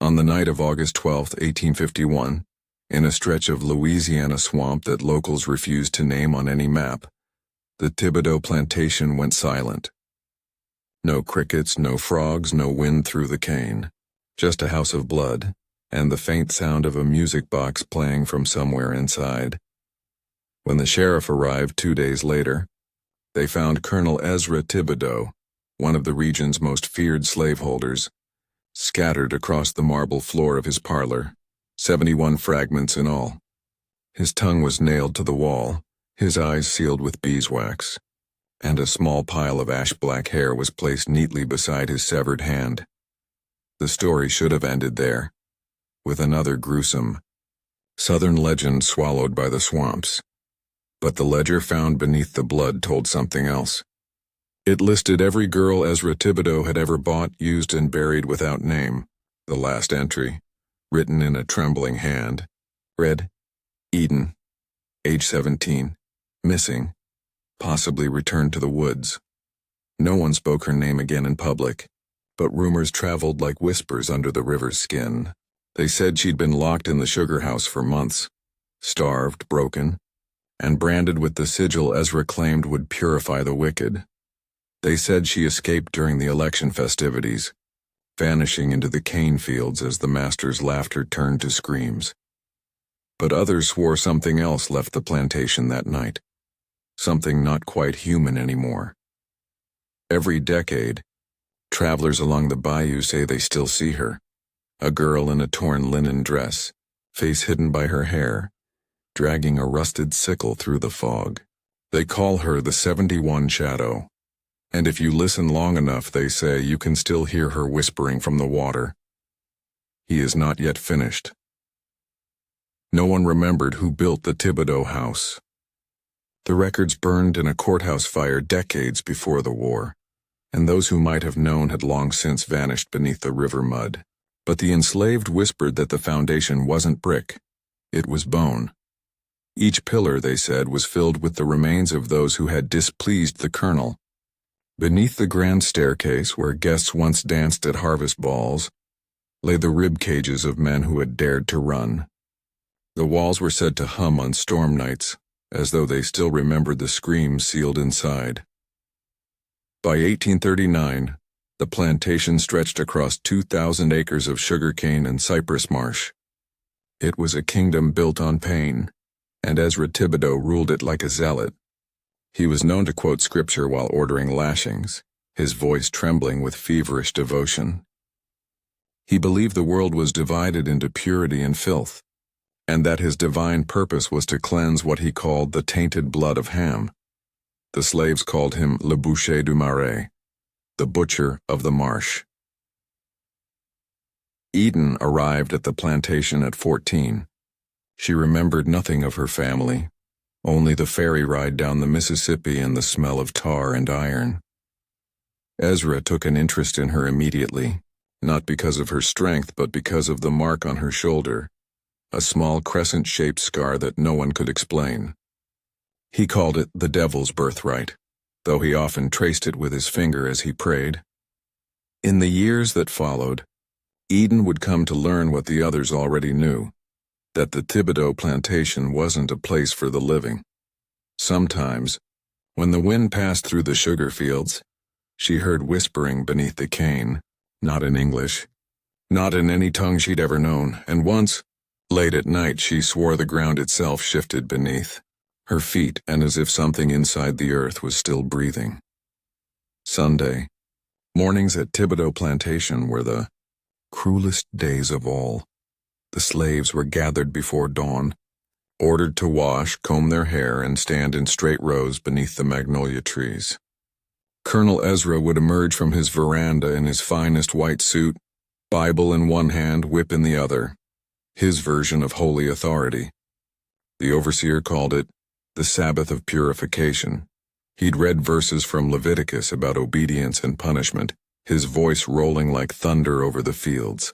On the night of August 12, 1851, in a stretch of Louisiana swamp that locals refused to name on any map, the Thibodeaux plantation went silent. No crickets, no frogs, no wind through the cane, just a house of blood, and the faint sound of a music box playing from somewhere inside. When the sheriff arrived 2 days later, they found Colonel Ezra Thibodeaux, one of the region's most feared slaveholders, scattered across the marble floor of his parlor, 71 fragments in all. His tongue was nailed to the wall, his eyes sealed with beeswax, and a small pile of ash-black hair was placed neatly beside his severed hand. The story should have ended there, with another gruesome Southern legend swallowed by the swamps. But the ledger found beneath the blood told something else. It listed every girl Ezra Thibodeaux had ever bought, used, and buried without name. The last entry, written in a trembling hand, read, Eden, age 17, missing, possibly returned to the woods. No one spoke her name again in public, but rumors traveled like whispers under the river's skin. They said she'd been locked in the sugar house for months, starved, broken, and branded with the sigil Ezra claimed would purify the wicked. They said she escaped during the election festivities, vanishing into the cane fields as the master's laughter turned to screams. But others swore something else left the plantation that night, something not quite human anymore. Every decade, travelers along the bayou say they still see her, a girl in a torn linen dress, face hidden by her hair, dragging a rusted sickle through the fog. They call her the 71 Shadow. And if you listen long enough, they say you can still hear her whispering from the water. He is not yet finished. No one remembered who built the Thibodeaux house. The records burned in a courthouse fire decades before the war, and those who might have known had long since vanished beneath the river mud. But the enslaved whispered that the foundation wasn't brick, it was bone. Each pillar, they said, was filled with the remains of those who had displeased the colonel. Beneath the grand staircase, where guests once danced at harvest balls, lay the rib cages of men who had dared to run. The walls were said to hum on storm nights, as though they still remembered the screams sealed inside. By 1839, the plantation stretched across 2,000 acres of sugarcane and cypress marsh. It was a kingdom built on pain, and Ezra Thibodeaux ruled it like a zealot. He was known to quote scripture while ordering lashings, his voice trembling with feverish devotion. He believed the world was divided into purity and filth, and that his divine purpose was to cleanse what he called the tainted blood of Ham. The slaves called him le boucher du marais, the butcher of the marsh. Eden arrived at the plantation at 14. She remembered nothing of her family, only the ferry ride down the Mississippi and the smell of tar and iron. Ezra took an interest in her immediately, not because of her strength but because of the mark on her shoulder, a small crescent-shaped scar that no one could explain. He called it the devil's birthright, though he often traced it with his finger as he prayed. In the years that followed, Eden would come to learn what the others already knew, that the Thibodeaux plantation wasn't a place for the living. Sometimes, when the wind passed through the sugar fields, she heard whispering beneath the cane, not in English, not in any tongue she'd ever known, and once, late at night, she swore the ground itself shifted beneath her feet, and as if something inside the earth was still breathing. Sunday, mornings at Thibodeaux plantation were the cruelest days of all. The slaves were gathered before dawn, ordered to wash, comb their hair, and stand in straight rows beneath the magnolia trees. Colonel Ezra would emerge from his veranda in his finest white suit, Bible in one hand, whip in the other, his version of holy authority. The overseer called it the Sabbath of Purification. He'd read verses from Leviticus about obedience and punishment, his voice rolling like thunder over the fields.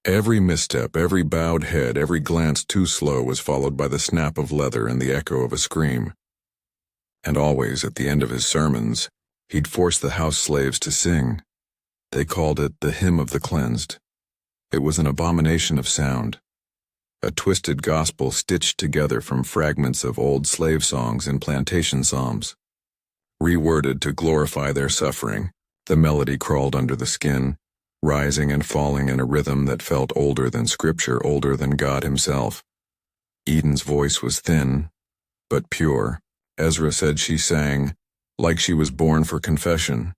Every misstep, every bowed head, every glance too slow was followed by the snap of leather and the echo of a scream. And always, at the end of his sermons, he'd force the house slaves to sing. They called it the Hymn of the Cleansed. It was an abomination of sound, a twisted gospel stitched together from fragments of old slave songs and plantation psalms. Reworded to glorify their suffering, the melody crawled under the skin, rising and falling in a rhythm that felt older than Scripture, older than God himself. Eden's voice was thin, but pure. Ezra said she sang like she was born for confession,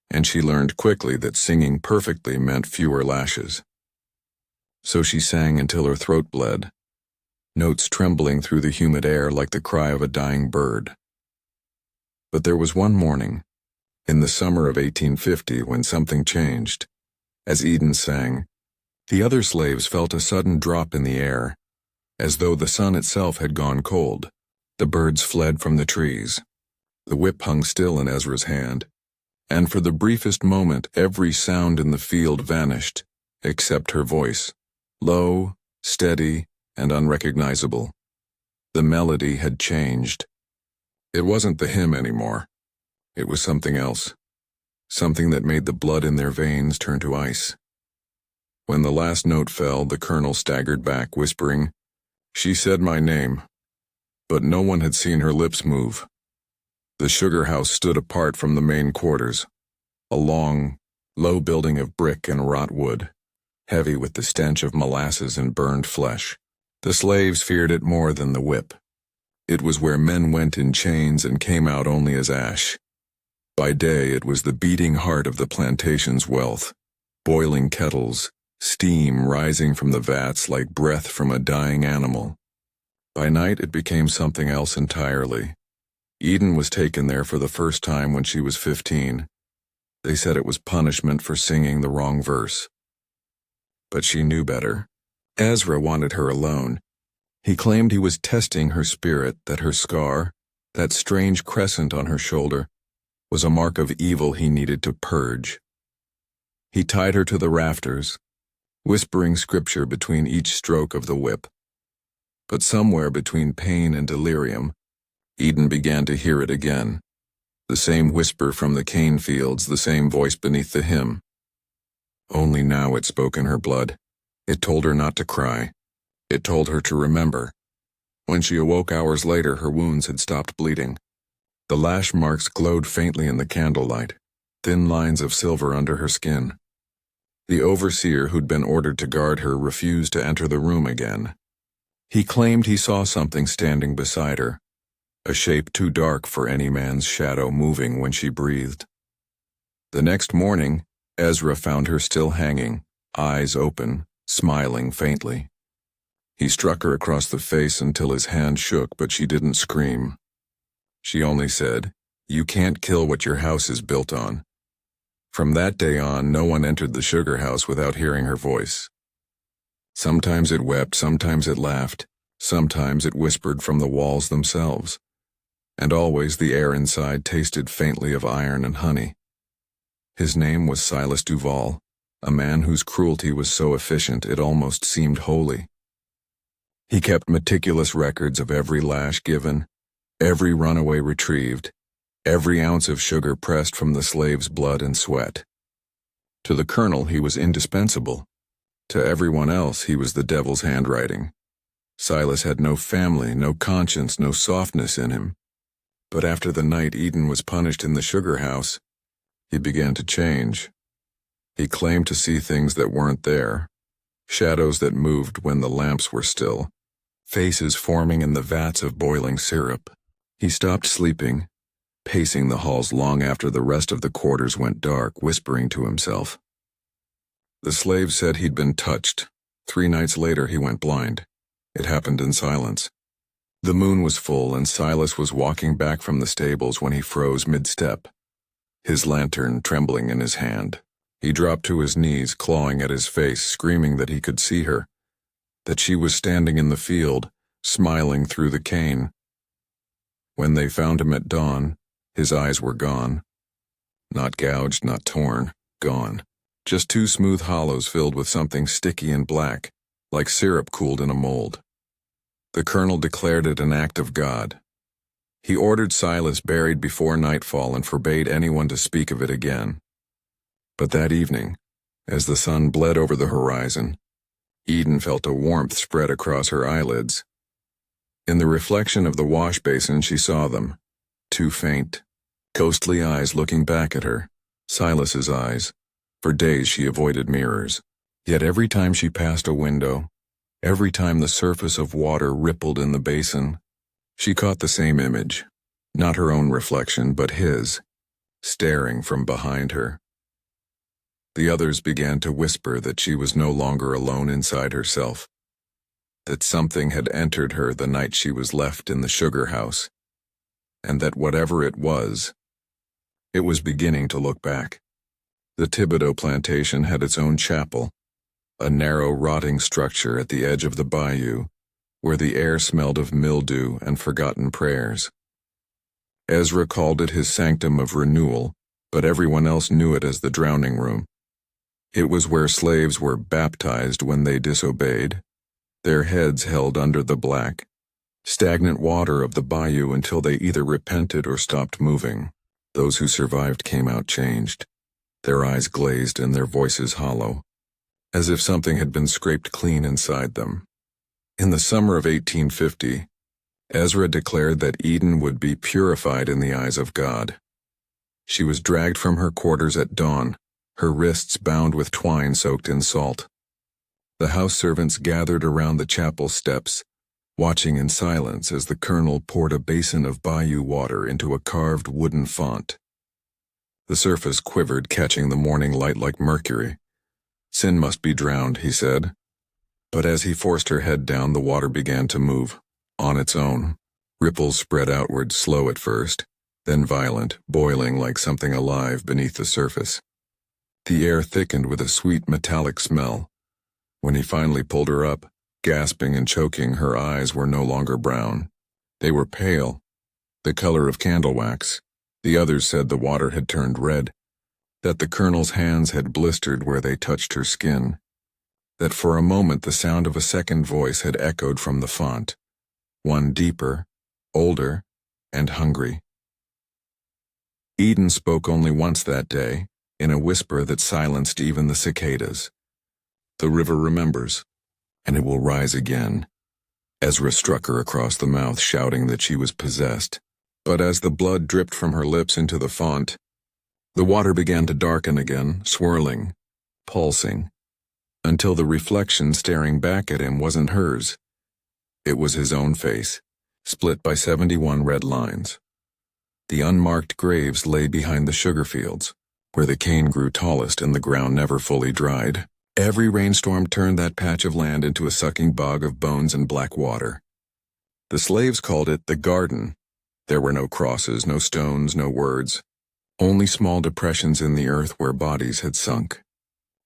and she learned quickly that singing perfectly meant fewer lashes. So she sang until her throat bled, notes trembling through the humid air like the cry of a dying bird. But there was one morning, in the summer of 1850, when something changed. As Eden sang, the other slaves felt a sudden drop in the air, as though the sun itself had gone cold. The birds fled from the trees. The whip hung still in Ezra's hand, and for the briefest moment every sound in the field vanished, except her voice, low, steady, and unrecognizable. The melody had changed. It wasn't the hymn anymore. It was something else, something that made the blood in their veins turn to ice. When the last note fell, the colonel staggered back, whispering, "She said my name." But no one had seen her lips move. The sugar house stood apart from the main quarters, a long, low building of brick and wrought wood, heavy with the stench of molasses and burned flesh. The slaves feared it more than the whip. It was where men went in chains and came out only as ash. By day it was the beating heart of the plantation's wealth, boiling kettles, steam rising from the vats like breath from a dying animal. By night it became something else entirely. Eden was taken there for the first time when she was 15. They said it was punishment for singing the wrong verse. But she knew better. Ezra wanted her alone. He claimed he was testing her spirit, that her scar, that strange crescent on her shoulder, was a mark of evil he needed to purge. He tied her to the rafters, whispering scripture between each stroke of the whip. But somewhere between pain and delirium, Eden began to hear it again. The same whisper from the cane fields, the same voice beneath the hymn. Only now it spoke in her blood. It told her not to cry. It told her to remember. When she awoke hours later, her wounds had stopped bleeding. The lash marks glowed faintly in the candlelight, thin lines of silver under her skin. The overseer who'd been ordered to guard her refused to enter the room again. He claimed he saw something standing beside her, a shape too dark for any man's shadow moving when she breathed. The next morning, Ezra found her still hanging, eyes open, smiling faintly. He struck her across the face until his hand shook, but she didn't scream. She only said, "You can't kill what your house is built on." From that day on, no one entered the sugar house without hearing her voice. Sometimes it wept, sometimes it laughed, sometimes it whispered from the walls themselves, and always the air inside tasted faintly of iron and honey. His name was Silas Duval, a man whose cruelty was so efficient it almost seemed holy. He kept meticulous records of every lash given, every runaway retrieved, every ounce of sugar pressed from the slave's blood and sweat. To the colonel he was indispensable. To everyone else he was the devil's handwriting. Silas had no family, no conscience, no softness in him. But after the night Eden was punished in the sugar house, he began to change. He claimed to see things that weren't there, shadows that moved when the lamps were still, faces forming in the vats of boiling syrup. He stopped sleeping, pacing the halls long after the rest of the quarters went dark, whispering to himself. The slave said he'd been touched. 3 nights later he went blind. It happened in silence. The moon was full and Silas was walking back from the stables when he froze mid-step, his lantern trembling in his hand. He dropped to his knees, clawing at his face, screaming that he could see her, that she was standing in the field, smiling through the cane. When they found him at dawn, his eyes were gone. Not gouged, not torn, gone. Just 2 smooth hollows filled with something sticky and black, like syrup cooled in a mold. The colonel declared it an act of God. He ordered Silas buried before nightfall and forbade anyone to speak of it again. But that evening, As the sun bled over the horizon, Eden felt a warmth spread across her eyelids. In the reflection of the wash basin she saw them, two faint, ghostly eyes looking back at her, Silas's eyes. For days she avoided mirrors. Yet every time she passed a window, every time the surface of water rippled in the basin, she caught the same image, not her own reflection but his, staring from behind her. The others began to whisper that she was no longer alone inside herself, that something had entered her the night she was left in the sugar house, and that whatever it was beginning to look back. The Thibodeaux plantation had its own chapel, a narrow, rotting structure at the edge of the bayou, where the air smelled of mildew and forgotten prayers. Ezra called it his sanctum of renewal, but everyone else knew it as the drowning room. It was where slaves were baptized when they disobeyed, their heads held under the black, stagnant water of the bayou until they either repented or stopped moving. Those who survived came out changed, their eyes glazed and their voices hollow, as if something had been scraped clean inside them. In the summer of 1850, Ezra declared that Eden would be purified in the eyes of God. She was dragged from her quarters at dawn, her wrists bound with twine soaked in salt. The house servants gathered around the chapel steps, watching in silence as the colonel poured a basin of bayou water into a carved wooden font. The surface quivered, catching the morning light like mercury. Sin must be drowned, he said. But as he forced her head down, the water began to move, on its own. Ripples spread outward, slow at first, then violent, boiling like something alive beneath the surface. The air thickened with a sweet metallic smell. When he finally pulled her up, gasping and choking, her eyes were no longer brown. They were pale, the color of candle wax. The others said the water had turned red, that the colonel's hands had blistered where they touched her skin, that for a moment the sound of a second voice had echoed from the font, one deeper, older, and hungry. Eden spoke only once that day, in a whisper that silenced even the cicadas. The river remembers, and it will rise again. Ezra struck her across the mouth, shouting that she was possessed. But as the blood dripped from her lips into the font, the water began to darken again, swirling, pulsing, until the reflection staring back at him wasn't hers. It was his own face, split by 71 red lines. The unmarked graves lay behind the sugar fields, where the cane grew tallest and the ground never fully dried. Every rainstorm turned that patch of land into a sucking bog of bones and black water. The slaves called it the garden. There were no crosses, no stones, no words, only small depressions in the earth where bodies had sunk.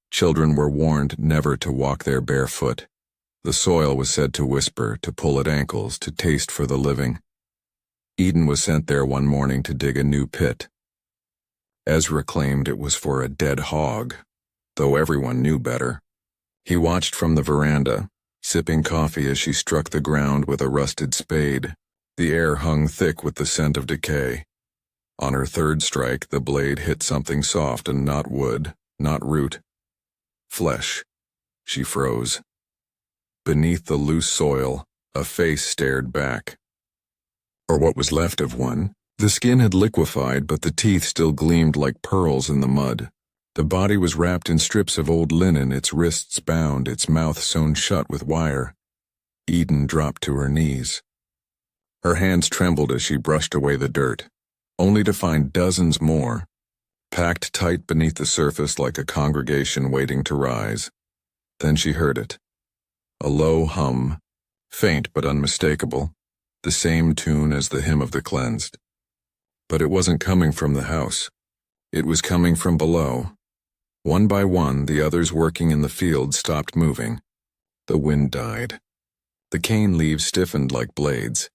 Children were warned never to walk there barefoot. The soil was said to whisper, to pull at ankles, to taste for the living. Eden was sent there one morning to dig a new pit. Ezra claimed it was for a dead hog, though everyone knew better. He watched from the veranda, sipping coffee as she struck the ground with a rusted spade. The air hung thick with the scent of decay. On her third strike, the blade hit something soft and not wood, not root. Flesh. She froze. Beneath the loose soil, a face stared back. Or what was left of one. The skin had liquefied, but the teeth still gleamed like pearls in the mud. The body was wrapped in strips of old linen, its wrists bound, its mouth sewn shut with wire. Eden dropped to her knees. Her hands trembled as she brushed away the dirt, only to find dozens more, packed tight beneath the surface like a congregation waiting to rise. Then she heard it. A low hum, faint but unmistakable, the same tune as the hymn of the cleansed. But it wasn't coming from the house. It was coming from below. One by one, the others working in the field stopped moving. The wind died. The cane leaves stiffened like blades.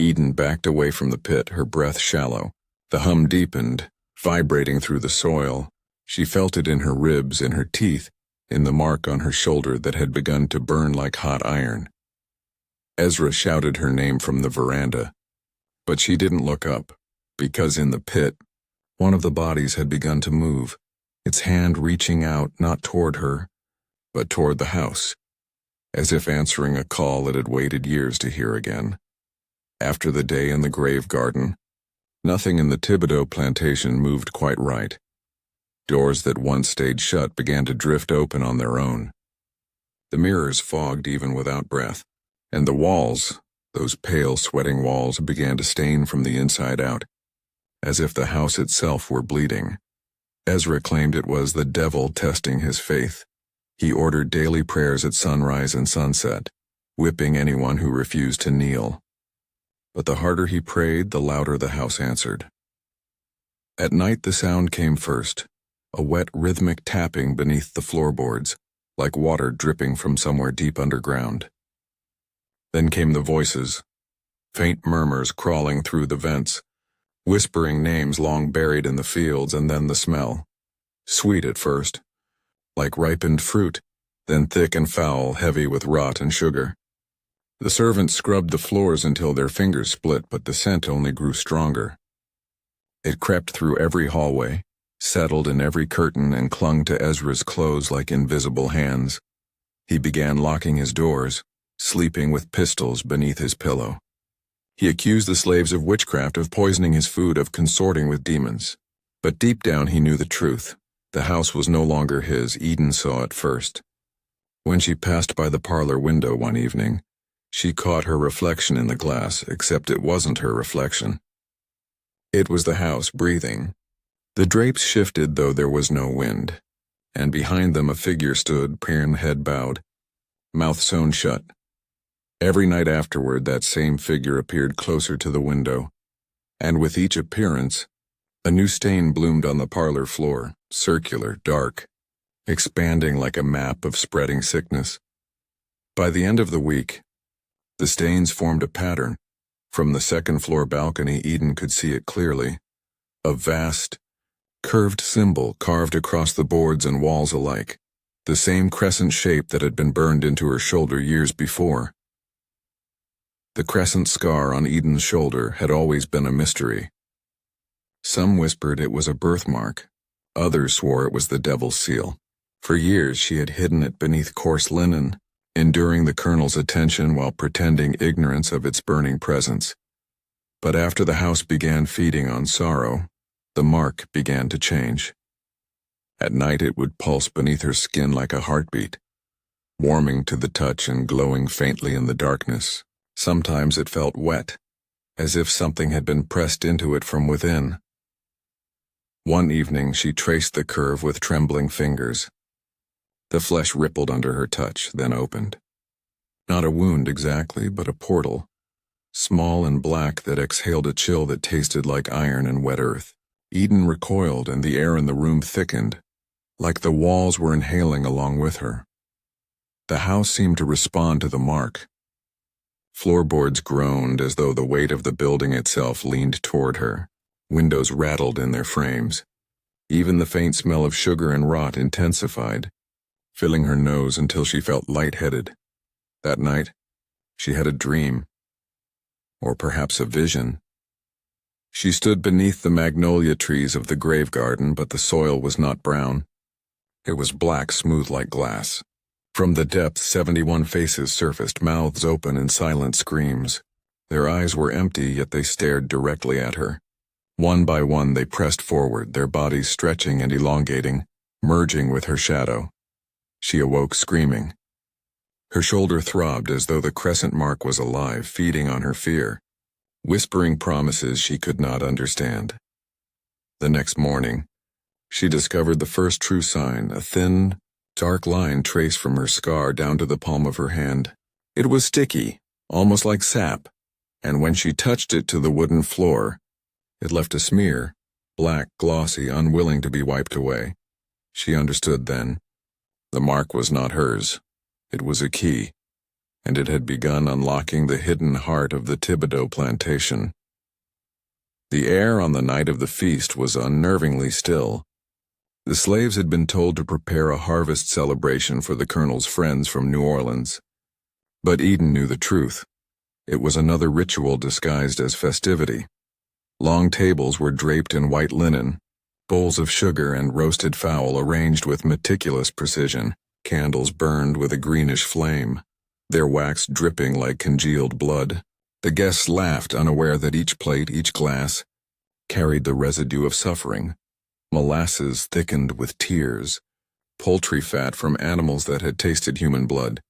Eden backed away from the pit, her breath shallow. The hum deepened, vibrating through the soil. She felt it in her ribs, in her teeth, in the mark on her shoulder that had begun to burn like hot iron. Ezra shouted her name from the veranda, but she didn't look up, because in the pit, one of the bodies had begun to move, its hand reaching out not toward her, but toward the house, as if answering a call it had waited years to hear again. After the day in the grave garden, nothing in the Thibodeaux plantation moved quite right. Doors that once stayed shut began to drift open on their own. The mirrors fogged even without breath, and the walls, those pale, sweating walls, began to stain from the inside out, as if the house itself were bleeding. Ezra claimed it was the devil testing his faith. He ordered daily prayers at sunrise and sunset, whipping anyone who refused to kneel. But the harder he prayed, the louder the house answered. At night the sound came first, a wet rhythmic tapping beneath the floorboards, like water dripping from somewhere deep underground. Then came the voices, faint murmurs crawling through the vents, whispering names long buried in the fields, and then the smell. Sweet at first, like ripened fruit, then thick and foul, heavy with rot and sugar. The servants scrubbed the floors until their fingers split, but the scent only grew stronger. It crept through every hallway, settled in every curtain, and clung to Ezra's clothes like invisible hands. He began locking his doors, sleeping with pistols beneath his pillow. He accused the slaves of witchcraft, of poisoning his food, of consorting with demons. But deep down he knew the truth. The house was no longer his. Eden saw it first. When she passed by the parlor window one evening, she caught her reflection in the glass, except it wasn't her reflection. It was the house breathing. The drapes shifted, though there was no wind, and behind them a figure stood, prim, head bowed, mouth sewn shut. Every night afterward that same figure appeared closer to the window, and with each appearance, a new stain bloomed on the parlor floor, circular, dark, expanding like a map of spreading sickness. By the end of the week, the stains formed a pattern. From the second-floor balcony, Eden could see it clearly, a vast, curved symbol carved across the boards and walls alike, the same crescent shape that had been burned into her shoulder years before. The crescent scar on Eden's shoulder had always been a mystery. Some whispered it was a birthmark, others swore it was the devil's seal. For years she had hidden it beneath coarse linen, enduring the colonel's attention while pretending ignorance of its burning presence. But after the house began feeding on sorrow, the mark began to change. At night it would pulse beneath her skin like a heartbeat, warming to the touch and glowing faintly in the darkness. Sometimes it felt wet, as if something had been pressed into it from within. One evening she traced the curve with trembling fingers. The flesh rippled under her touch, then opened. Not a wound exactly, but a portal, small and black, that exhaled a chill that tasted like iron and wet earth. Eden recoiled, and the air in the room thickened, like the walls were inhaling along with her. The house seemed to respond to the mark. Floorboards groaned as though the weight of the building itself leaned toward her. Windows rattled in their frames. Even the faint smell of sugar and rot intensified, filling her nose until she felt lightheaded. That night, she had a dream, or perhaps a vision. She stood beneath the magnolia trees of the grave garden, but the soil was not brown. It was black, smooth like glass. From the depths, 71 faces surfaced, mouths open in silent screams. Their eyes were empty, yet they stared directly at her. One by one they pressed forward, their bodies stretching and elongating, merging with her shadow. She awoke screaming. Her shoulder throbbed as though the crescent mark was alive, feeding on her fear, whispering promises she could not understand. The next morning, she discovered the first true sign, a thin, dark line traced from her scar down to the palm of her hand. It was sticky, almost like sap, and when she touched it to the wooden floor, it left a smear, black, glossy, unwilling to be wiped away. She understood then. The mark was not hers. It was a key, and it had begun unlocking the hidden heart of the Thibodeaux plantation. The air on the night of the feast was unnervingly still. The slaves had been told to prepare a harvest celebration for the colonel's friends from New Orleans. But Eden knew the truth. It was another ritual disguised as festivity. Long tables were draped in white linen, Bowls of sugar and roasted fowl arranged with meticulous precision, candles burned with a greenish flame, their wax dripping like congealed blood. The guests laughed, unaware that each plate, each glass, carried the residue of suffering, molasses thickened with tears, poultry fat from animals that had tasted human blood.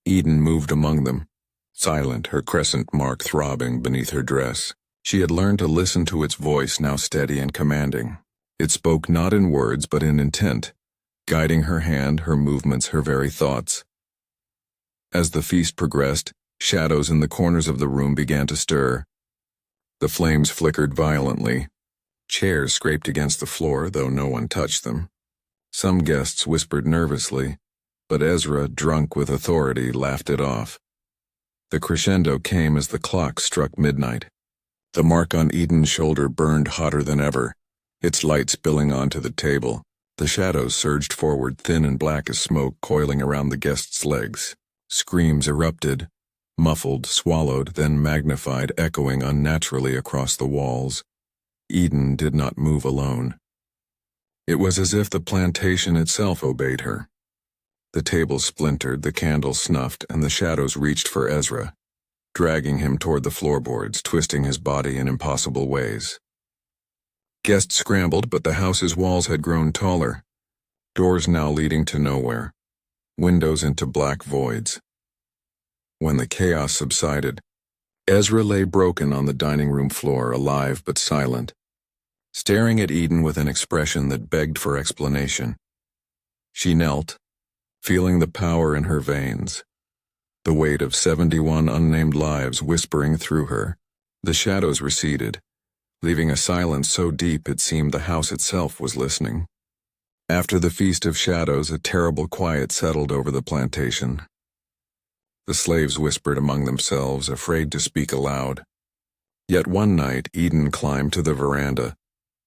Eden moved among them, silent, her crescent mark throbbing beneath her dress. She had learned to listen to its voice, now steady and commanding. It spoke not in words but in intent, guiding her hand, her movements, her very thoughts. As the feast progressed, shadows in the corners of the room began to stir. The flames flickered violently. Chairs scraped against the floor, though no one touched them. Some guests whispered nervously, but Ezra, drunk with authority, laughed it off. The crescendo came as the clock struck midnight. The mark on Eden's shoulder burned hotter than ever, its light spilling onto the table. The shadows surged forward, thin and black as smoke, coiling around the guests' legs. Screams erupted, muffled, swallowed, then magnified, echoing unnaturally across the walls. Eden did not move alone. It was as if the plantation itself obeyed her. The table splintered, the candles snuffed, and the shadows reached for Ezra, dragging him toward the floorboards, twisting his body in impossible ways. Guests scrambled, but the house's walls had grown taller, doors now leading to nowhere, windows into black voids. When the chaos subsided, Ezra lay broken on the dining room floor, alive but silent, staring at Eden with an expression that begged for explanation. She knelt, feeling the power in her veins, the weight of 71 unnamed lives whispering through her. The shadows receded, leaving a silence so deep it seemed the house itself was listening. After the feast of shadows, a terrible quiet settled over the plantation. The slaves whispered among themselves, afraid to speak aloud. Yet one night, Eden climbed to the veranda,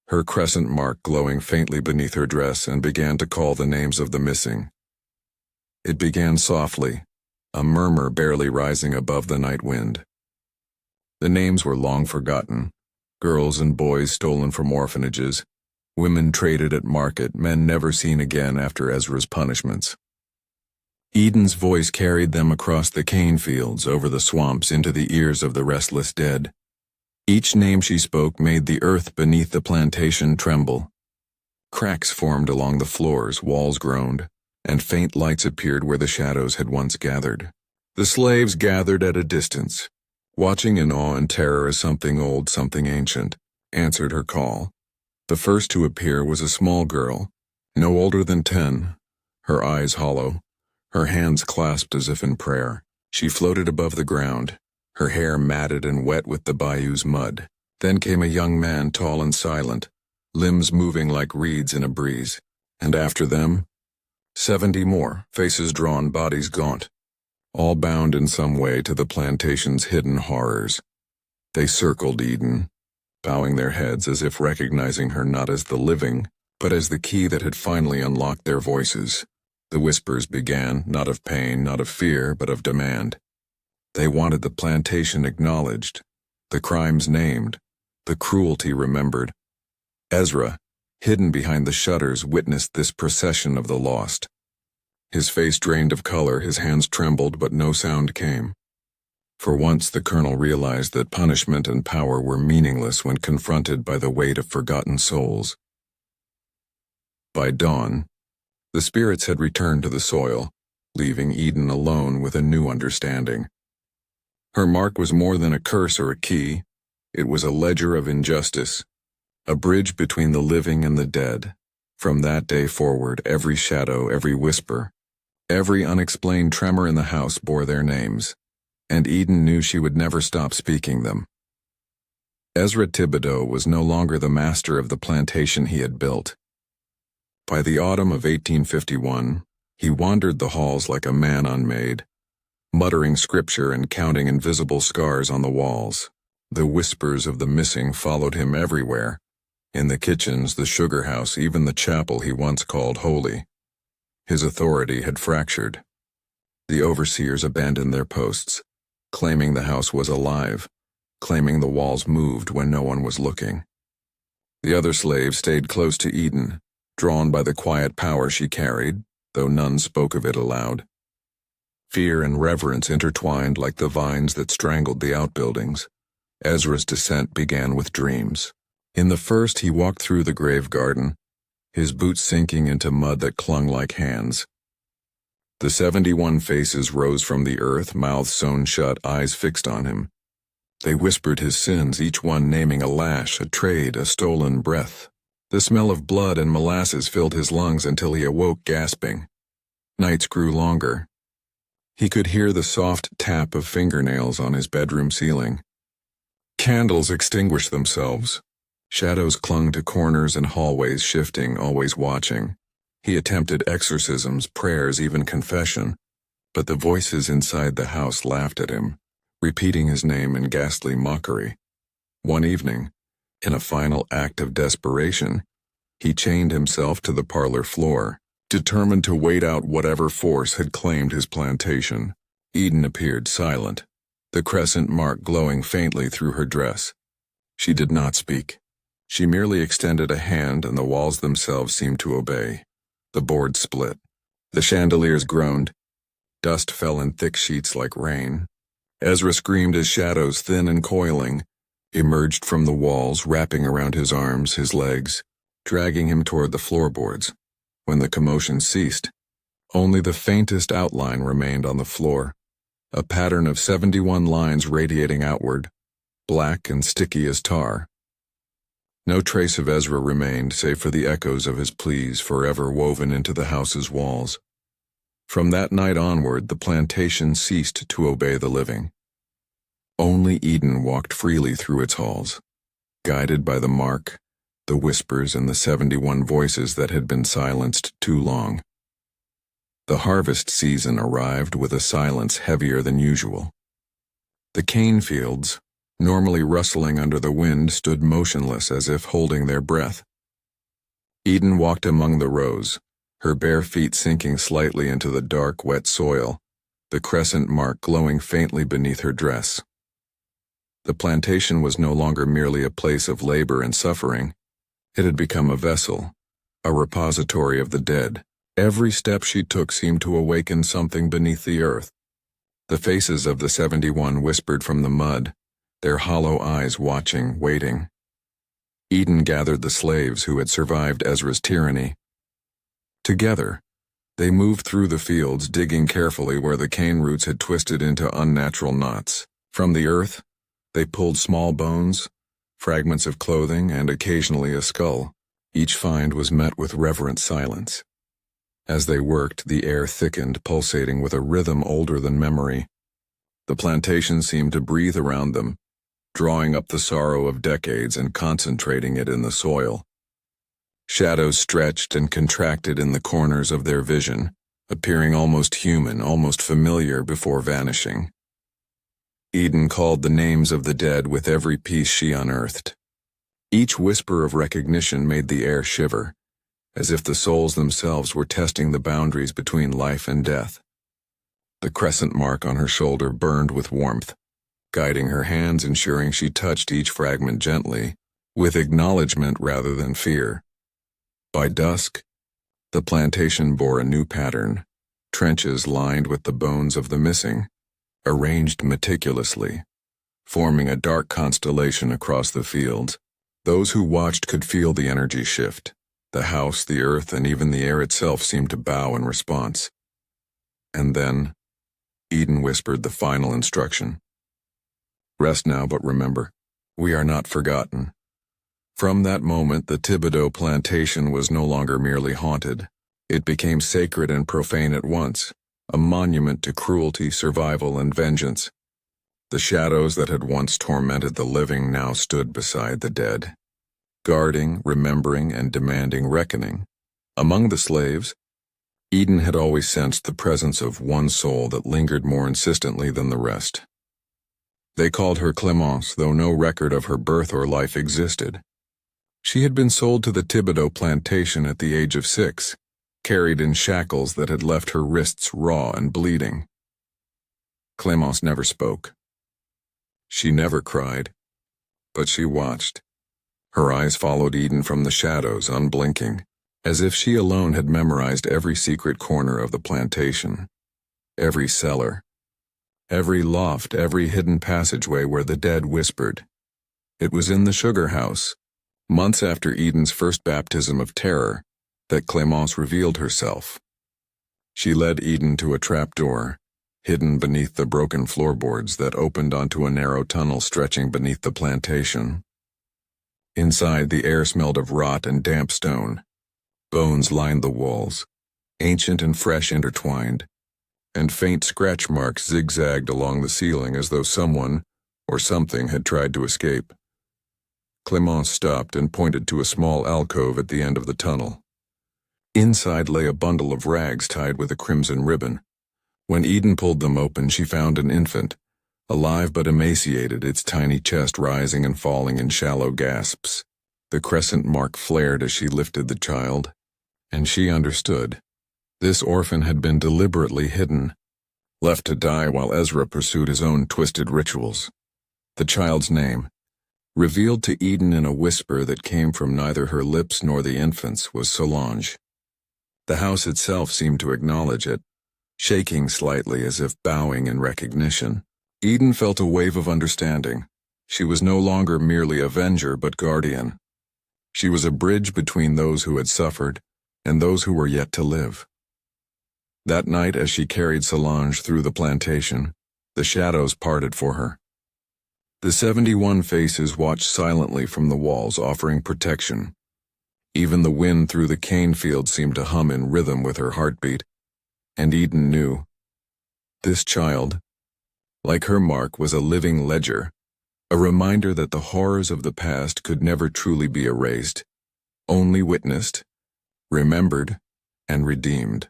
her crescent mark glowing faintly beneath her dress, and began to call the names of the missing. It began softly, a murmur barely rising above the night wind. The names were long forgotten, girls and boys stolen from orphanages, women traded at market, men never seen again after Ezra's punishments. Eden's voice carried them across the cane fields, over the swamps, into the ears of the restless dead. Each name she spoke made the earth beneath the plantation tremble. Cracks formed along the floors, walls groaned, and faint lights appeared where the shadows had once gathered. The slaves gathered at a distance, watching in awe and terror as something old, something ancient, answered her call. The first to appear was a small girl, no older than 10, her eyes hollow, her hands clasped as if in prayer. She floated above the ground, her hair matted and wet with the bayou's mud. Then came a young man, tall and silent, limbs moving like reeds in a breeze. And after them, 70 more, faces drawn, bodies gaunt, all bound in some way to the plantation's hidden horrors. They circled Eden, bowing their heads as if recognizing her not as the living, but as the key that had finally unlocked their voices. The whispers began, not of pain, not of fear, but of demand. They wanted the plantation acknowledged, the crimes named, the cruelty remembered. Ezra, hidden behind the shutters, witnessed this procession of the lost. His face drained of color, his hands trembled, but no sound came. For once the colonel realized that punishment and power were meaningless when confronted by the weight of forgotten souls. By dawn, the spirits had returned to the soil, leaving Eden alone with a new understanding. Her mark was more than a curse or a key. It was a ledger of injustice, a bridge between the living and the dead. From that day forward, every shadow, every whisper, every unexplained tremor in the house bore their names, and Eden knew she would never stop speaking them. Ezra Thibodeaux was no longer the master of the plantation he had built. By the autumn of 1851, he wandered the halls like a man unmade, muttering scripture and counting invisible scars on the walls. The whispers of the missing followed him everywhere, in the kitchens, the sugar house, even the chapel he once called holy. His authority had fractured. The overseers abandoned their posts, claiming the house was alive, claiming the walls moved when no one was looking. The other slaves stayed close to Eden, drawn by the quiet power she carried, though none spoke of it aloud. Fear and reverence intertwined like the vines that strangled the outbuildings. Ezra's descent began with dreams. In the first, he walked through the grave garden, his boots sinking into mud that clung like hands. The 71 faces rose from the earth, mouths sewn shut, eyes fixed on him. They whispered his sins, each one naming a lash, a trade, a stolen breath. The smell of blood and molasses filled his lungs until he awoke gasping. Nights grew longer. He could hear the soft tap of fingernails on his bedroom ceiling. Candles extinguished themselves. Shadows clung to corners and hallways, shifting, always watching. He attempted exorcisms, prayers, even confession, but the voices inside the house laughed at him, repeating his name in ghastly mockery. One evening, in a final act of desperation, he chained himself to the parlor floor, determined to wait out whatever force had claimed his plantation. Eden appeared silent, the crescent mark glowing faintly through her dress. She did not speak. She merely extended a hand, and the walls themselves seemed to obey. The board split. The chandeliers groaned. Dust fell in thick sheets like rain. Ezra screamed as shadows, thin and coiling, emerged from the walls, wrapping around his arms, his legs, dragging him toward the floorboards. When the commotion ceased, only the faintest outline remained on the floor, a pattern of 71 lines radiating outward, black and sticky as tar. No trace of Ezra remained, save for the echoes of his pleas forever woven into the house's walls. From that night onward, the plantation ceased to obey the living. Only Eden walked freely through its halls, guided by the mark, the whispers, and the 71 voices that had been silenced too long. The harvest season arrived with a silence heavier than usual. The cane fields, normally rustling under the wind, stood motionless as if holding their breath. Eden walked among the rows, her bare feet sinking slightly into the dark, wet soil, the crescent mark glowing faintly beneath her dress. The plantation was no longer merely a place of labor and suffering. It had become a vessel, a repository of the dead. Every step she took seemed to awaken something beneath the earth. The faces of the 71 whispered from the mud, their hollow eyes watching, waiting. Eden gathered the slaves who had survived Ezra's tyranny. Together, they moved through the fields, digging carefully where the cane roots had twisted into unnatural knots. From the earth, they pulled small bones, fragments of clothing, and occasionally a skull. Each find was met with reverent silence. As they worked, the air thickened, pulsating with a rhythm older than memory. The plantation seemed to breathe around them, drawing up the sorrow of decades and concentrating it in the soil. Shadows stretched and contracted in the corners of their vision, appearing almost human, almost familiar before vanishing. Eden called the names of the dead with every piece she unearthed. Each whisper of recognition made the air shiver, as if the souls themselves were testing the boundaries between life and death. The crescent mark on her shoulder burned with warmth, guiding her hands, ensuring she touched each fragment gently, with acknowledgement rather than fear. By dusk, the plantation bore a new pattern, trenches lined with the bones of the missing, arranged meticulously, forming a dark constellation across the fields. Those who watched could feel the energy shift. The house, the earth, and even the air itself seemed to bow in response. And then, Eden whispered the final instruction. Rest now, but remember, we are not forgotten. From that moment, the Thibodeaux plantation was no longer merely haunted. It became sacred and profane at once, a monument to cruelty, survival, and vengeance. The shadows that had once tormented the living now stood beside the dead, guarding, remembering, and demanding reckoning. Among the slaves, Eden had always sensed the presence of one soul that lingered more insistently than the rest. They called her Clémence, though no record of her birth or life existed. She had been sold to the Thibodeaux plantation at the age of 6, carried in shackles that had left her wrists raw and bleeding. Clémence never spoke. She never cried, but she watched, Her eyes followed Eden from the shadows, unblinking, as if she alone had memorized every secret corner of the plantation, every cellar, every loft, every hidden passageway where the dead whispered. It was in the sugar house, months after Eden's first baptism of terror, that Clémence revealed herself. She led Eden to a trapdoor, hidden beneath the broken floorboards that opened onto a narrow tunnel stretching beneath the plantation. Inside, the air smelled of rot and damp stone. Bones lined the walls, ancient and fresh intertwined, and faint scratch marks zigzagged along the ceiling as though someone or something had tried to escape. Clémence stopped and pointed to a small alcove at the end of the tunnel. Inside lay a bundle of rags tied with a crimson ribbon. When Eden pulled them open, she found an infant, alive but emaciated, its tiny chest rising and falling in shallow gasps. The crescent mark flared as she lifted the child, and she understood. This orphan had been deliberately hidden, left to die while Ezra pursued his own twisted rituals. The child's name, revealed to Eden in a whisper that came from neither her lips nor the infant's, was Solange. The house itself seemed to acknowledge it, shaking slightly as if bowing in recognition. Eden felt a wave of understanding. She was no longer merely avenger but guardian. She was a bridge between those who had suffered and those who were yet to live. That night, as she carried Solange through the plantation, the shadows parted for her. The 71 faces watched silently from the walls, offering protection. Even the wind through the cane field seemed to hum in rhythm with her heartbeat, and Eden knew. This child, like her mark, was a living ledger, a reminder that the horrors of the past could never truly be erased, only witnessed, remembered, and redeemed.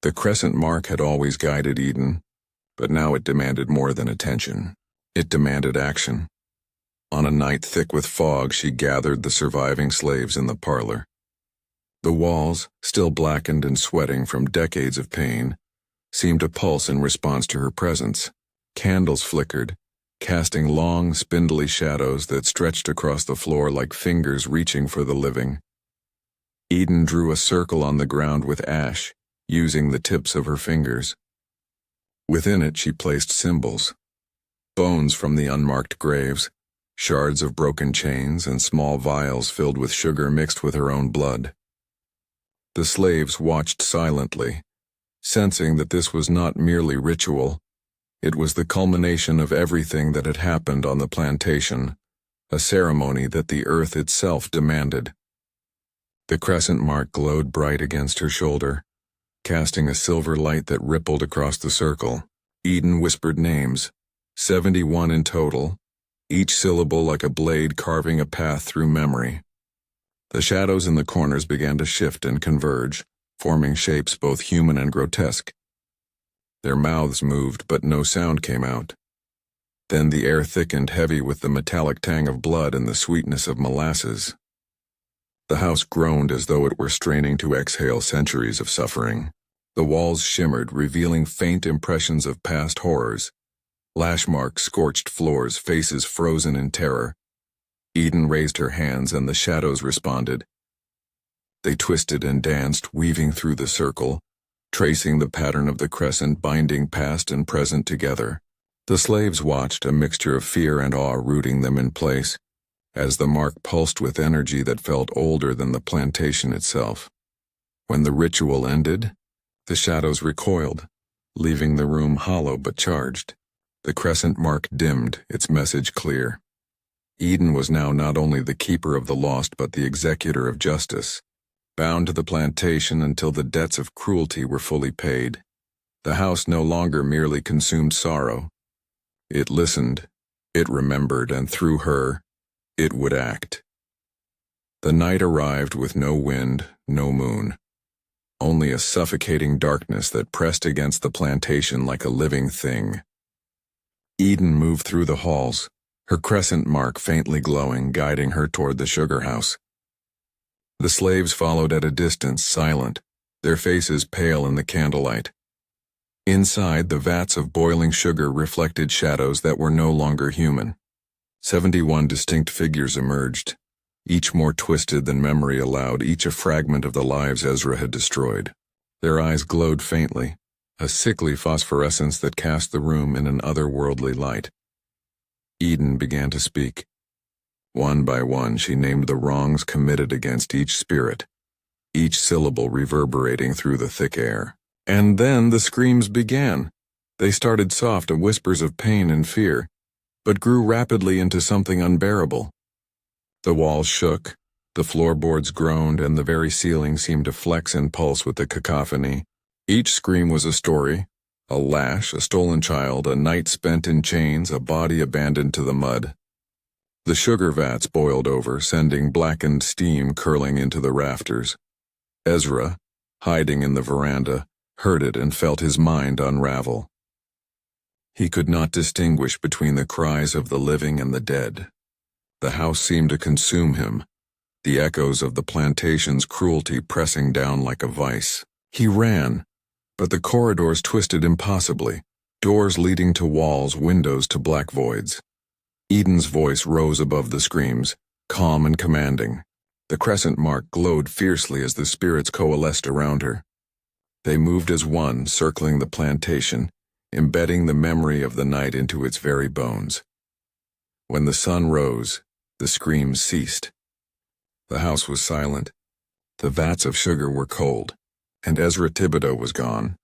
The crescent mark had always guided Eden, but now it demanded more than attention. It demanded action. On a night thick with fog, she gathered the surviving slaves in the parlor. The walls, still blackened and sweating from decades of pain, seemed to pulse in response to her presence. Candles flickered, casting long, spindly shadows that stretched across the floor like fingers reaching for the living. Eden drew a circle on the ground with ash, using the tips of her fingers. Within it she placed symbols, bones from the unmarked graves, shards of broken chains, and small vials filled with sugar mixed with her own blood. The slaves watched silently, sensing that this was not merely ritual. It was the culmination of everything that had happened on the plantation, a ceremony that the earth itself demanded. The crescent mark glowed bright against her shoulder, casting a silver light that rippled across the circle. Eden whispered names, 71 in total, each syllable like a blade carving a path through memory. The shadows in the corners began to shift and converge, forming shapes both human and grotesque. Their mouths moved, but no sound came out. Then the air thickened, heavy with the metallic tang of blood and the sweetness of molasses. The house groaned as though it were straining to exhale centuries of suffering. The walls shimmered, revealing faint impressions of past horrors. Lash marks, scorched floors, faces frozen in terror. Eden raised her hands and the shadows responded. They twisted and danced, weaving through the circle, tracing the pattern of the crescent, binding past and present together. The slaves watched, a mixture of fear and awe rooting them in place, as the mark pulsed with energy that felt older than the plantation itself. When the ritual ended, the shadows recoiled, leaving the room hollow but charged. The crescent mark dimmed, its message clear. Eden was now not only the keeper of the lost but the executor of justice, bound to the plantation until the debts of cruelty were fully paid. The house no longer merely consumed sorrow. It listened, it remembered, and through her, it would act. The night arrived with no wind, no moon, only a suffocating darkness that pressed against the plantation like a living thing. Eden moved through the halls, her crescent mark faintly glowing, guiding her toward the sugar house. The slaves followed at a distance, silent, their faces pale in the candlelight. Inside, the vats of boiling sugar reflected shadows that were no longer human. 71 distinct figures emerged, each more twisted than memory allowed, each a fragment of the lives Ezra had destroyed. Their eyes glowed faintly, a sickly phosphorescence that cast the room in an otherworldly light. Eden began to speak. One by one she named the wrongs committed against each spirit, each syllable reverberating through the thick air. And then the screams began. They started soft, whispers of pain and fear, but grew rapidly into something unbearable. The walls shook, the floorboards groaned, and the very ceiling seemed to flex and pulse with the cacophony. Each scream was a story, a lash, a stolen child, a night spent in chains, a body abandoned to the mud. The sugar vats boiled over, sending blackened steam curling into the rafters. Ezra, hiding in the veranda, heard it and felt his mind unravel. He could not distinguish between the cries of the living and the dead. The house seemed to consume him, the echoes of the plantation's cruelty pressing down like a vice. He ran, but the corridors twisted impossibly, doors leading to walls, windows to black voids. Eden's voice rose above the screams, calm and commanding. The crescent mark glowed fiercely as the spirits coalesced around her. They moved as one, circling the plantation, embedding the memory of the night into its very bones. When the sun rose, the screams ceased. The house was silent. The vats of sugar were cold, and Ezra Thibodeaux was gone.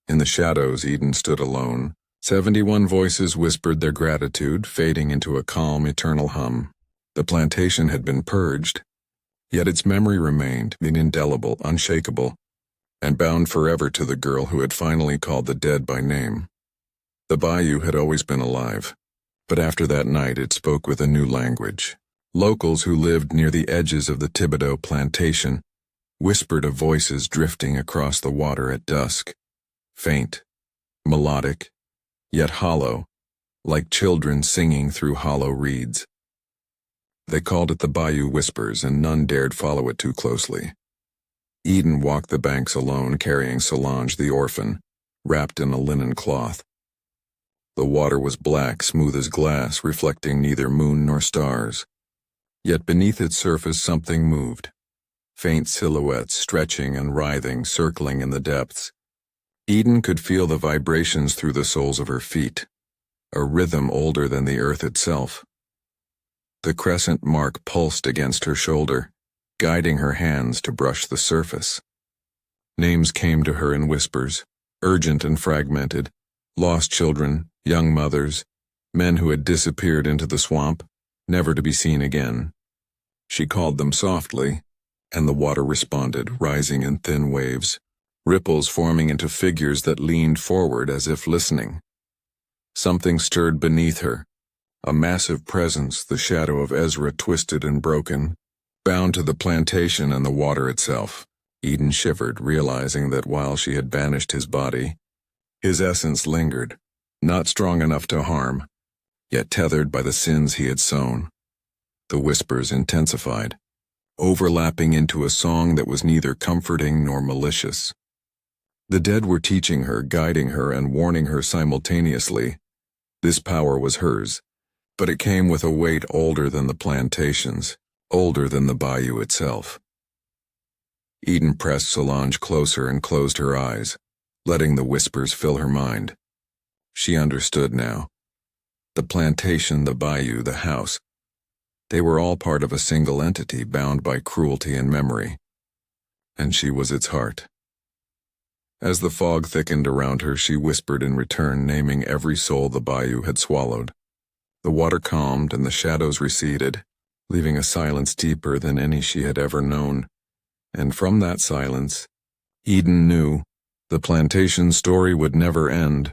In the shadows, Eden stood alone. 71 voices whispered their gratitude, fading into a calm, eternal hum. The plantation had been purged, yet its memory remained, indelible, unshakable, and bound forever to the girl who had finally called the dead by name. The bayou had always been alive, but after that night it spoke with a new language. Locals who lived near the edges of the Thibodeaux plantation whispered of voices drifting across the water at dusk, faint, melodic, yet hollow, like children singing through hollow reeds. They called it the Bayou Whispers, and none dared follow it too closely. Eden walked the banks alone, carrying Solange the orphan, wrapped in a linen cloth. The water was black, smooth as glass, reflecting neither moon nor stars. Yet beneath its surface something moved, faint silhouettes stretching and writhing, circling in the depths. Eden could feel the vibrations through the soles of her feet, a rhythm older than the earth itself. The crescent mark pulsed against her shoulder, guiding her hands to brush the surface. Names came to her in whispers, urgent and fragmented, lost children, young mothers, men who had disappeared into the swamp, never to be seen again. She called them softly, and the water responded, rising in thin waves, ripples forming into figures that leaned forward as if listening. Something stirred beneath her, a massive presence, the shadow of Ezra twisted and broken, bound to the plantation and the water itself. Eden shivered, realizing that while she had banished his body, his essence lingered, not strong enough to harm, yet tethered by the sins he had sown. The whispers intensified, overlapping into a song that was neither comforting nor malicious. The dead were teaching her, guiding her, and warning her simultaneously. This power was hers, but it came with a weight older than the plantations, older than the bayou itself. Eden pressed Solange closer and closed her eyes, letting the whispers fill her mind. She understood now. The plantation, the bayou, the house, they were all part of a single entity bound by cruelty and memory, and she was its heart. As the fog thickened around her, she whispered in return, naming every soul the bayou had swallowed. The water calmed and the shadows receded, leaving a silence deeper than any she had ever known. And from that silence, Eden knew the plantation story would never end.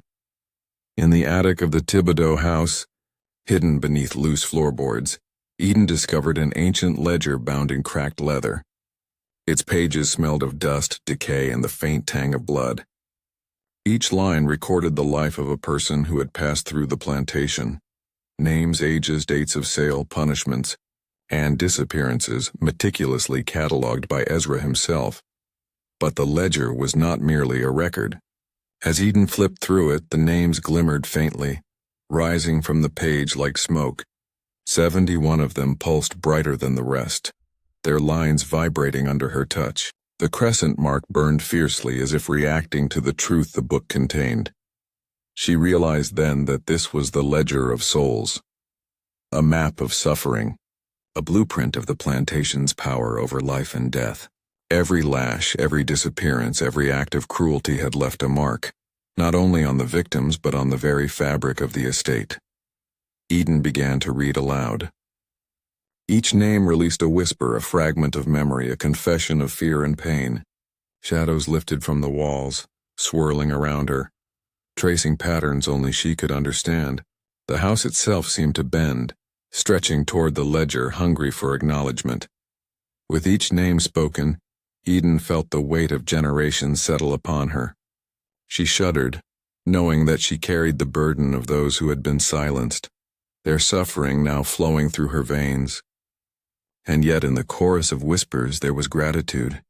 In the attic of the Thibodeaux house, hidden beneath loose floorboards, Eden discovered an ancient ledger bound in cracked leather. Its pages smelled of dust, decay, and the faint tang of blood. Each line recorded the life of a person who had passed through the plantation. Names, ages, dates of sale, punishments, and disappearances meticulously catalogued by Ezra himself. But the ledger was not merely a record. As Eden flipped through it, the names glimmered faintly, rising from the page like smoke, 71 of them pulsed brighter than the rest, their lines vibrating under her touch. The crescent mark burned fiercely as if reacting to the truth the book contained. She realized then that this was the ledger of souls, a map of suffering, a blueprint of the plantation's power over life and death. Every lash, every disappearance, every act of cruelty had left a mark, not only on the victims but on the very fabric of the estate. Eden began to read aloud. Each name released a whisper, a fragment of memory, a confession of fear and pain. Shadows lifted from the walls, swirling around her, tracing patterns only she could understand. The house itself seemed to bend, stretching toward the ledger, hungry for acknowledgement. With each name spoken, Eden felt the weight of generations settle upon her. She shuddered, knowing that she carried the burden of those who had been silenced, their suffering now flowing through her veins. And yet in the chorus of whispers there was gratitude,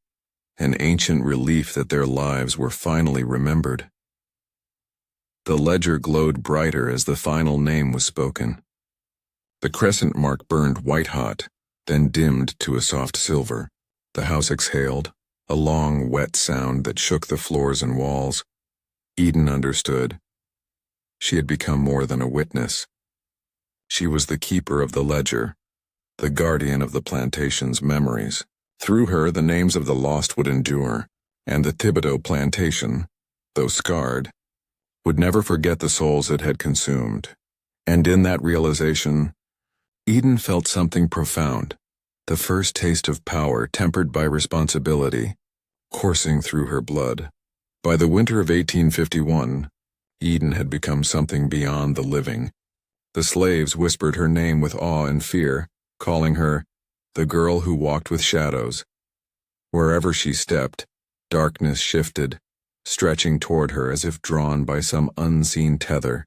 an ancient relief that their lives were finally remembered. The ledger glowed brighter as the final name was spoken. The crescent mark burned white-hot, then dimmed to a soft silver. The house exhaled, a long, wet sound that shook the floors and walls. Eden understood. She had become more than a witness. She was the keeper of the ledger, the guardian of the plantation's memories. Through her, the names of the lost would endure, and the Thibodeaux plantation, though scarred, would never forget the souls it had consumed. And in that realization, Eden felt something profound, the first taste of power tempered by responsibility, coursing through her blood. By the winter of 1851, Eden had become something beyond the living. The slaves whispered her name with awe and fear, calling her the girl who walked with shadows. Wherever she stepped, darkness shifted, stretching toward her as if drawn by some unseen tether.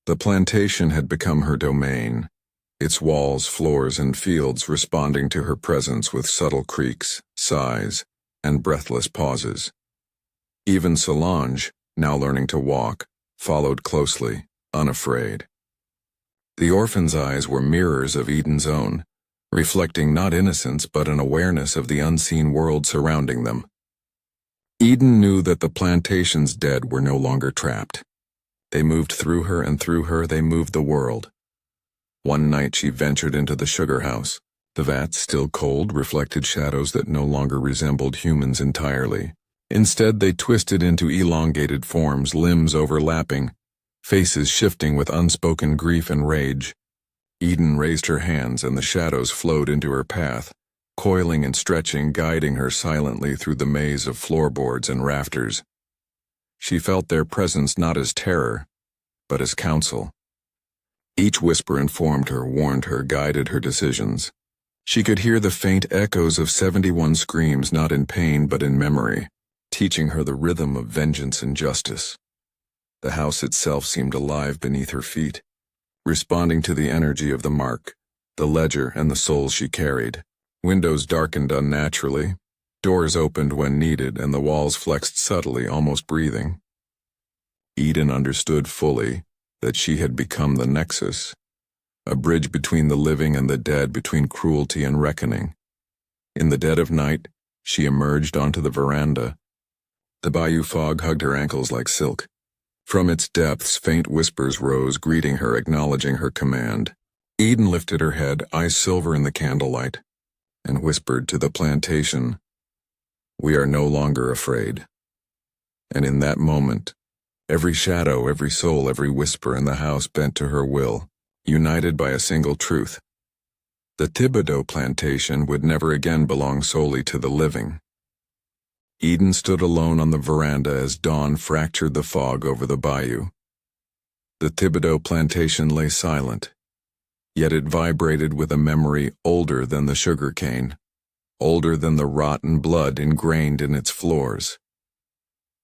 The plantation had become her domain, its walls, floors, and fields responding to her presence with subtle creaks, sighs, and breathless pauses. Even Solange, now learning to walk, followed closely, unafraid. The orphan's eyes were mirrors of Eden's own, reflecting not innocence but an awareness of the unseen world surrounding them. Eden knew that the plantation's dead were no longer trapped. They moved through her, and through her they moved the world. One night she ventured into the sugar house. The vats, still cold, reflected shadows that no longer resembled humans entirely. Instead, they twisted into elongated forms, limbs overlapping, faces shifting with unspoken grief and rage. Eden raised her hands, and the shadows flowed into her path, coiling and stretching, guiding her silently through the maze of floorboards and rafters. She felt their presence not as terror, but as counsel. Each whisper informed her, warned her, guided her decisions. She could hear the faint echoes of 71 screams, not in pain but in memory, teaching her the rhythm of vengeance and justice. The house itself seemed alive beneath her feet, responding to the energy of the mark, the ledger, and the souls she carried. Windows darkened unnaturally, doors opened when needed, and the walls flexed subtly, almost breathing. Eden understood fully that she had become the nexus, a bridge between the living and the dead, between cruelty and reckoning. In the dead of night, she emerged onto the veranda. The bayou fog hugged her ankles like silk. From its depths, faint whispers rose, greeting her, acknowledging her command. Eden lifted her head, eyes silver in the candlelight, and whispered to the plantation, "We are no longer afraid." And in that moment, every shadow, every soul, every whisper in the house bent to her will, united by a single truth. The Thibodeaux plantation would never again belong solely to the living. Eden stood alone on the veranda as dawn fractured the fog over the bayou. The Thibodeaux plantation lay silent, yet it vibrated with a memory older than the sugarcane, older than the rotten blood ingrained in its floors.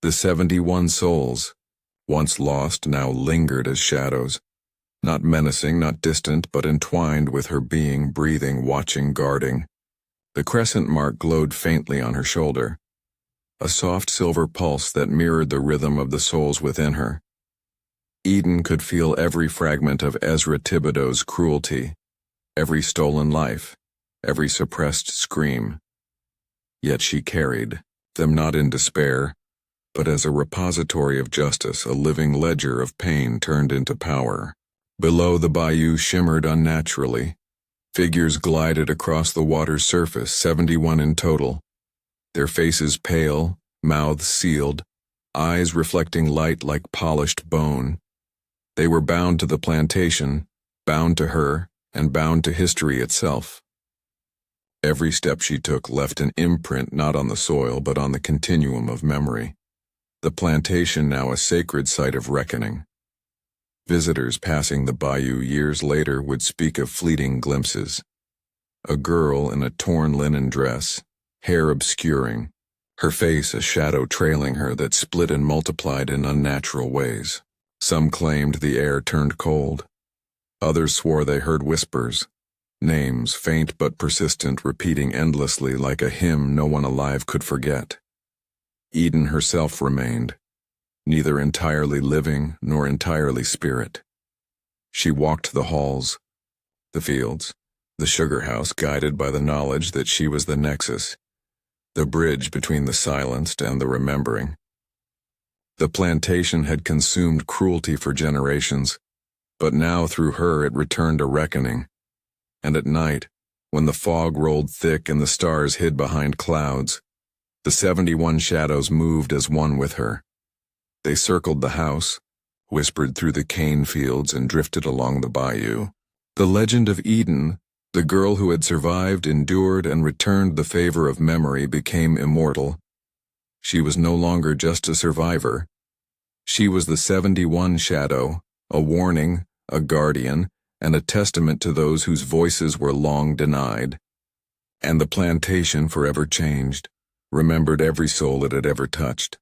The 71 souls, once lost, now lingered as shadows, not menacing, not distant, but entwined with her being, breathing, watching, guarding. The crescent mark glowed faintly on her shoulder, a soft silver pulse that mirrored the rhythm of the souls within her. Eden could feel every fragment of Ezra Thibodeaux's cruelty, every stolen life, every suppressed scream. Yet she carried them not in despair, but as a repository of justice, a living ledger of pain turned into power. Below, the bayou shimmered unnaturally. Figures glided across the water's surface, 71 in total, their faces pale, mouths sealed, eyes reflecting light like polished bone. They were bound to the plantation, bound to her, and bound to history itself. Every step she took left an imprint not on the soil but on the continuum of memory. The plantation now a sacred site of reckoning. Visitors passing the bayou years later would speak of fleeting glimpses. A girl in a torn linen dress, hair obscuring, her face a shadow trailing her that split and multiplied in unnatural ways. Some claimed the air turned cold. Others swore they heard whispers, names faint but persistent, repeating endlessly like a hymn no one alive could forget. Eden herself remained, neither entirely living nor entirely spirit. She walked the halls, the fields, the sugar house, guided by the knowledge that she was the nexus, the bridge between the silenced and the remembering. The plantation had consumed cruelty for generations, but now through her it returned a reckoning. And at night, when the fog rolled thick and the stars hid behind clouds, the 71 shadows moved as one with her. They circled the house, whispered through the cane fields, and drifted along the bayou. The legend of Eden, the girl who had survived, endured, and returned the favor of memory, became immortal. She was no longer just a survivor. She was the 71 shadow, a warning, a guardian, and a testament to those whose voices were long denied. And the plantation, forever changed, remembered every soul it had ever touched.